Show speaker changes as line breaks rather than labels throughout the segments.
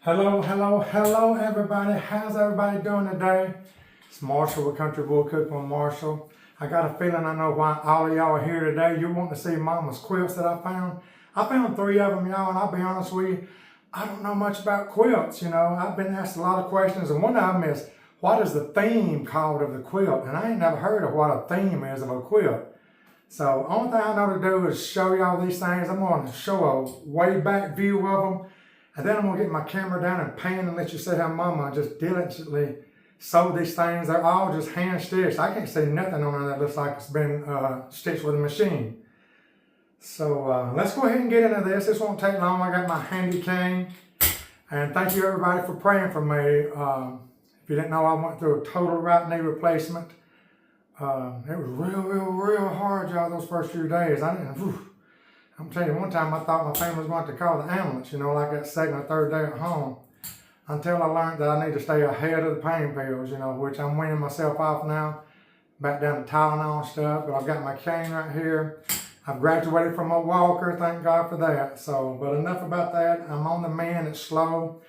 Hello, hello, hello everybody. How's everybody doing today? It's Marshall with Country Boy Cooking with Marshall. I got a feeling I know why all of y'all are here today. You want to see Mama's quilts that I found? I found 3 of them, y'all, and I'll be honest with you, I don't know much about quilts, you know. I've been asked a lot of questions, and one of them is, what is the theme called of the quilt? And I ain't never heard of what a theme is of a quilt. So, only thing I know to do is show y'all these things. I'm going to show a way back view of them. And then I'm going to get my camera down and pan and let you see how Mama just diligently sewed these things. They're all just hand stitched. I can't see nothing on there that looks like it's been stitched with a machine. So let's go ahead and get into this. This won't take long. I got my handy cane. And thank you everybody for praying for me. If you didn't know, I went through a total right knee replacement. It was real hard, y'all, those first few days. I'm telling you, one time I thought my family was going to call the ambulance, you know, like that second or third day at home. Until I learned that I need to stay ahead of the pain pills, you know, which I'm weaning myself off now. Back down to Tylenol and stuff, but I've got my cane right here. I've graduated from a walker, thank God for that. So, but enough about that. I'm on the mend, it's slow.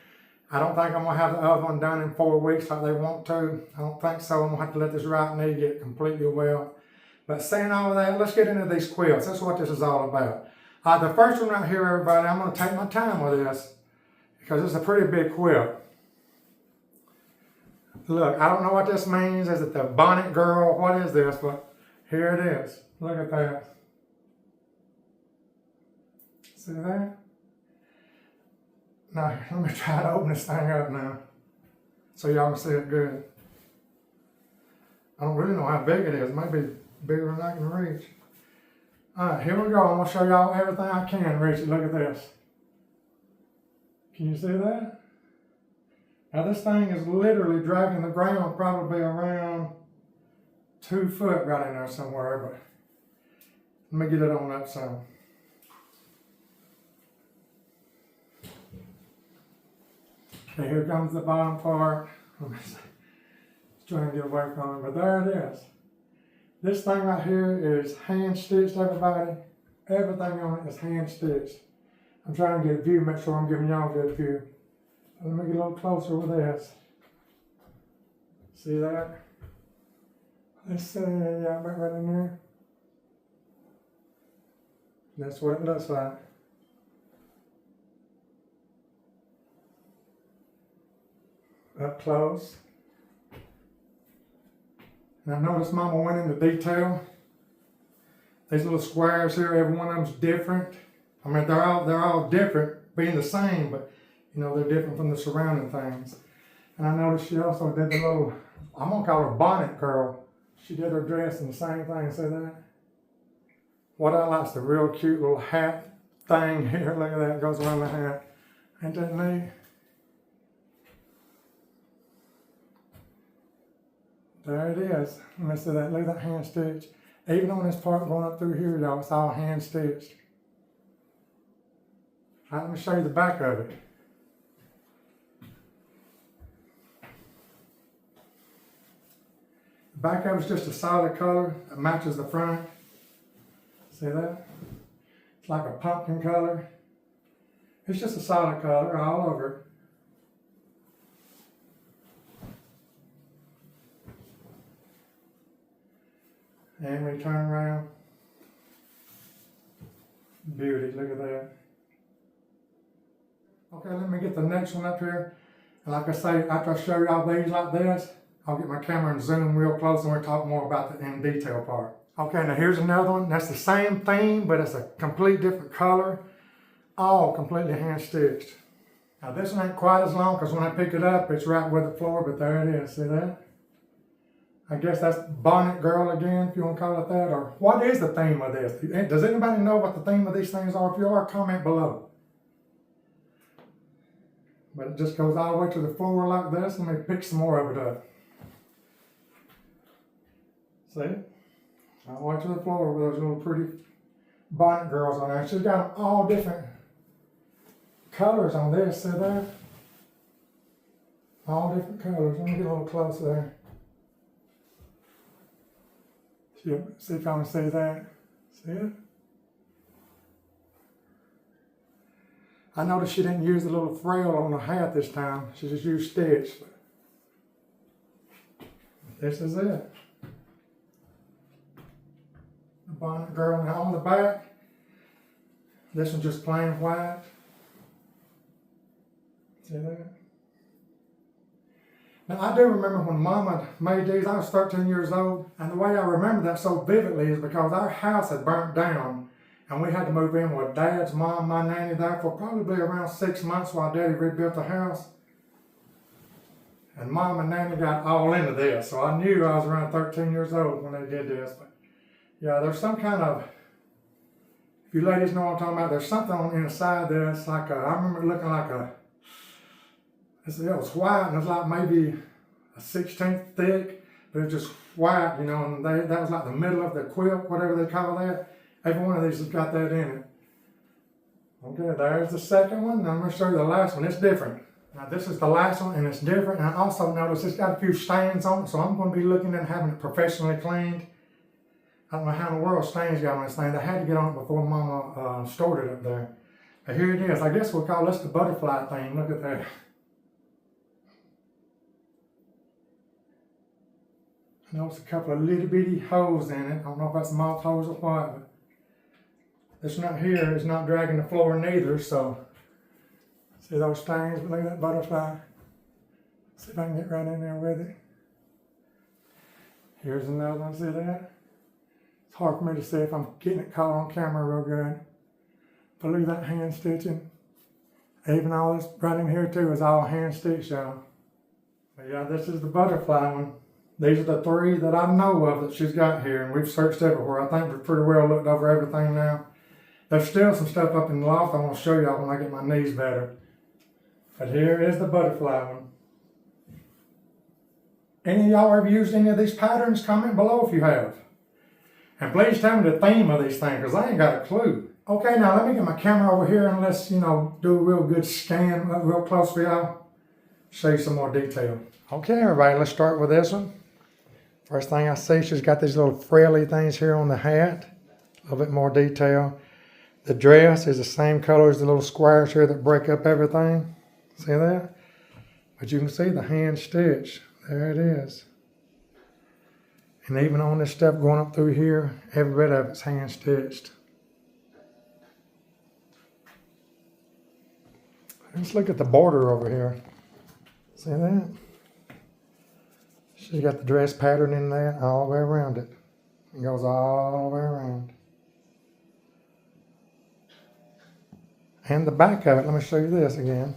I don't think I'm going to have the other one done in 4 weeks like they want to. I don't think so. I'm going to have to let this right knee get completely well. But saying all of that, let's get into these quilts. That's what this is all about. The first one right here, everybody, I'm going to take my time with this because it's a pretty big quilt. Look, I don't know what this means. Is it the bonnet girl? What is this? But here it is. Look at that. See that? Now, let me try to open this thing up now so y'all can see it good. I don't really know how big it is. It might be bigger than I can reach. Alright, here we go. I'm going to show y'all everything I can reach it. Look at this. Can you see that? Now this thing is literally dragging the ground probably around 2 foot right in there somewhere, but let me get it on up some. Okay, here comes the bottom part. Let me see. Trying to get away from it, but there it is. This thing right here is hand stitched, everybody. Everything on it is hand stitched. I'm trying to get a view, make sure I'm giving y'all a good view. Let me get a little closer with this. See that? Let's see, y'all back right in there. That's what it looks like. Up close. And I noticed Mama went into detail. These little squares here, every one of them's different. I mean, they're all different, being the same, but you know, they're different from the surrounding things. And I noticed she also did the little, I'm gonna call her bonnet girl. She did her dress in the same thing, see that? What I like is the real cute little hat thing here. Look at that, it goes around the hat. Ain't that neat? There it is. Let me see that. Look at that hand stitch. Even on this part going up through here, y'all, it's all hand stitched. All right, let me show you the back of it. The back of it's just a solid color that matches the front. See that? It's like a pumpkin color. It's just a solid color all over it. And we turn around. Beauty, look at that. Okay, let me get the next one up here. And like I say, after I show you all these like this, I'll get my camera and zoom real close and we'll talk more about the in detail part. Okay, now here's another one. That's the same theme, but it's a complete different color. All completely hand stitched. Now this one ain't quite as long because when I pick it up, it's right with the floor, but there it is, see that? I guess that's bonnet girl again, if you want to call it that, or what is the theme of this? Does anybody know what the theme of these things are? If you are, comment below. But it just goes all the way to the floor like this. Let me pick some more of it up. See? All the way to the floor with those little pretty bonnet girls on there. She's got them all different colors on this, see that? All different colors. Let me get a little closer there. See if I can see that. See it? I noticed she didn't use the little frill on the hat this time. She just used stitch. This is it. The bonnet girl on the back. This one's just plain white. See that? Now I do remember when Mama made these, I was 13 years old, and the way I remember that so vividly is because our house had burnt down and we had to move in with Dad's mom, my nanny there for probably around 6 months while Daddy rebuilt the house. And Mom and Nanny got all into this, so I knew I was around 13 years old when they did this. But yeah, there's some kind of, if you ladies know what I'm talking about, there's something on the inside there. It's like I remember it looking like it was white, and it was like maybe a 1/16 thick, but it was just white, you know, and that was like the middle of the quilt, whatever they call that. Every one of these has got that in it. Okay, there's the second one. Now I'm going to show you the last one. It's different. Now this is the last one, and it's different. And I also noticed it's got a few stains on it, so I'm going to be looking and having it professionally cleaned. I don't know how in the world stains got on this thing. They had to get on it before Mama stored it up there. But here it is. I guess we'll call this the butterfly thing. Look at that. I noticed a couple of little bitty holes in it. I don't know if that's moth holes or what, but this one right here is not dragging the floor neither, so see those stains? But look at that butterfly. See if I can get right in there with it. Here's another one, see that? It's hard for me to see if I'm getting it caught on camera real good. But look at that hand stitching. Even all this right in here too is all hand stitched, y'all. But yeah, this is the butterfly one. These are the three that I know of that she's got here, and we've searched everywhere. I think we've pretty well looked over everything now. There's still some stuff up in the loft I want to show y'all when I get my knees better. But here is the butterfly one. Any of y'all ever used any of these patterns? Comment below if you have. And please tell me the theme of these things, because I ain't got a clue. Okay, now let me get my camera over here and let's, do a real good scan real close for y'all. Show you some more detail. Okay, everybody, let's start with this one. First thing I see, she's got these little frilly things here on the hat. A little bit more detail. The dress is the same color as the little squares here that break up everything. See that? But you can see the hand stitch. There it is. And even on this stuff going up through here, every bit of it's hand stitched. Let's look at the border over here. See that? She's got the dress pattern in there all the way around it. It goes all the way around. And the back of it, let me show you this again.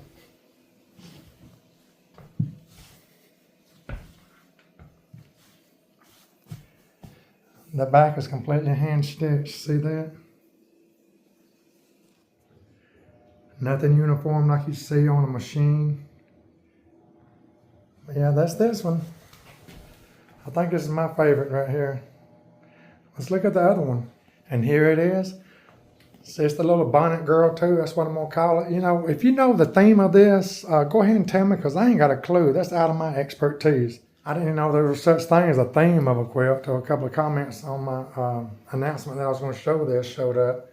The back is completely hand stitched, see that? Nothing uniform like you see on a machine. But yeah, that's this one. I think this is my favorite right here. Let's look at the other one. And here it is. See, it's the little bonnet girl too. That's what I'm going to call it. If you know the theme of this, go ahead and tell me, because I ain't got a clue. That's out of my expertise. I didn't know there was such thing as a theme of a quilt till a couple of comments on my announcement that I was going to show this showed up.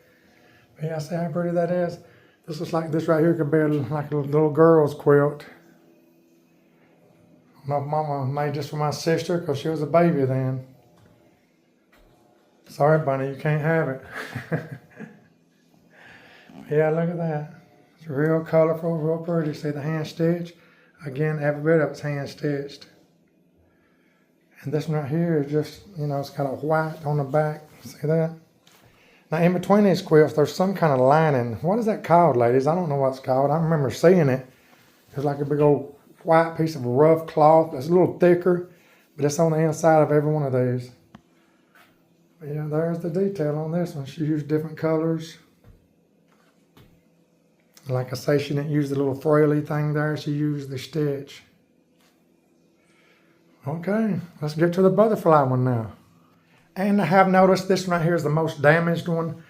But yeah, see how pretty that is? This looks like this right here could be like a little girl's quilt. I don't know if Mama made this for my sister because she was a baby then. Sorry, Bunny, you can't have it. Yeah, look at that. It's real colorful, real pretty. See the hand stitch? Again, every bit of it's hand stitched. And this one right here is just, it's got a white on the back. See that? Now, in between these quilts, there's some kind of lining. What is that called, ladies? I don't know what it's called. I remember seeing it. It's like a big old white piece of rough cloth. It's a little thicker, but it's on the inside of every one of these. But yeah, there's the detail on this one. She used different colors. Like I say, she didn't use the little frilly thing there. She used the stitch. Okay, let's get to the butterfly one now. And I have noticed this one right here is the most damaged one.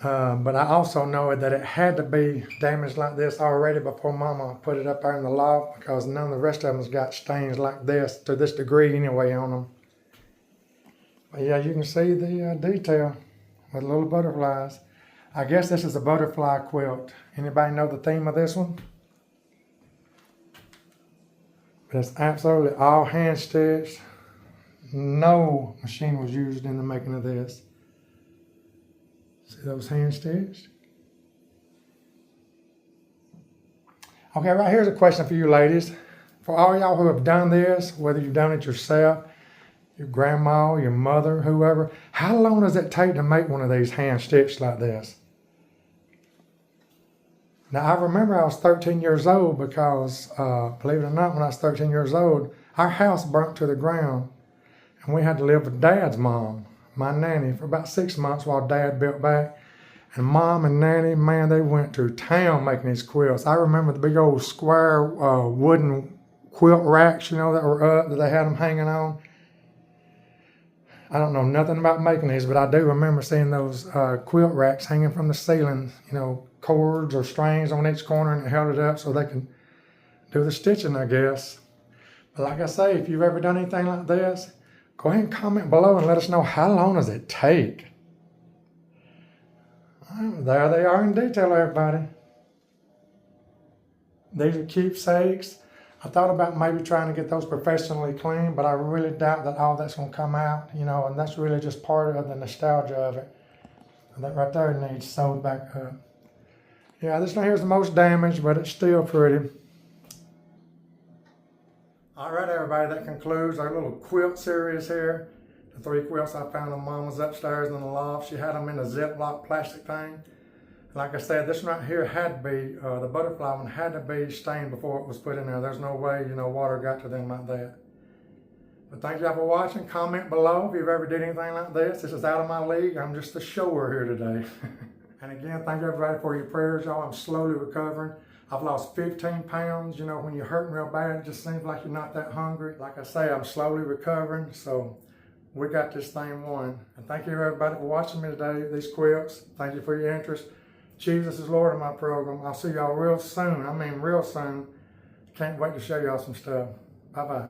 But I also know that it had to be damaged like this already before Mama put it up there in the loft, because none of the rest of them's got stains like this, to this degree anyway, on them. But yeah, you can see the detail with little butterflies. I guess this is a butterfly quilt. Anybody know the theme of this one? But it's absolutely all hand stitched. No machine was used in the making of this. See those hand stitched? Okay, right here's a question for you ladies. For all y'all who have done this, whether you've done it yourself, your grandma, your mother, whoever, how long does it take to make one of these hand stitched like this? Now, I remember I was 13 years old because, believe it or not, when I was 13 years old, our house burnt to the ground and we had to live with Dad's mom, my nanny, for about 6 months while Dad built back. And Mom and Nanny, man, they went to town making these quilts. I remember the big old square wooden quilt racks, you know, that were up, that they had them hanging on. I don't know nothing about making these, but I do remember seeing those quilt racks hanging from the ceiling, you know, cords or strings on each corner, and it held it up so they can do the stitching, I guess. But like I say, if you've ever done anything like this, go ahead and comment below and let us know how long does it take. There they are in detail, everybody. These are keepsakes. I thought about maybe trying to get those professionally cleaned, but I really doubt that all that's going to come out, you know, and that's really just part of the nostalgia of it. And that right there needs sewed back up. Yeah, this one here's the most damaged, but it's still pretty. All right, everybody, that concludes our little quilt series here. The 3 quilts I found on Mama's upstairs in the loft. She had them in a Ziploc plastic thing. Like I said, this one right here had to be, the butterfly one had to be stained before it was put in there. There's no way, you know, water got to them like that. But thank y'all for watching. Comment below if you've ever did anything like this. This is out of my league. I'm just a shower here today. And again, thank everybody for your prayers, y'all. I'm slowly recovering. I've lost 15 pounds. You know, when you're hurting real bad, it just seems like you're not that hungry. Like I say, I'm slowly recovering. So we got this thing won. And thank you everybody for watching me today, these quilts. Thank you for your interest. Jesus is Lord of my program. I'll see y'all real soon. I mean real soon. Can't wait to show y'all some stuff. Bye-bye.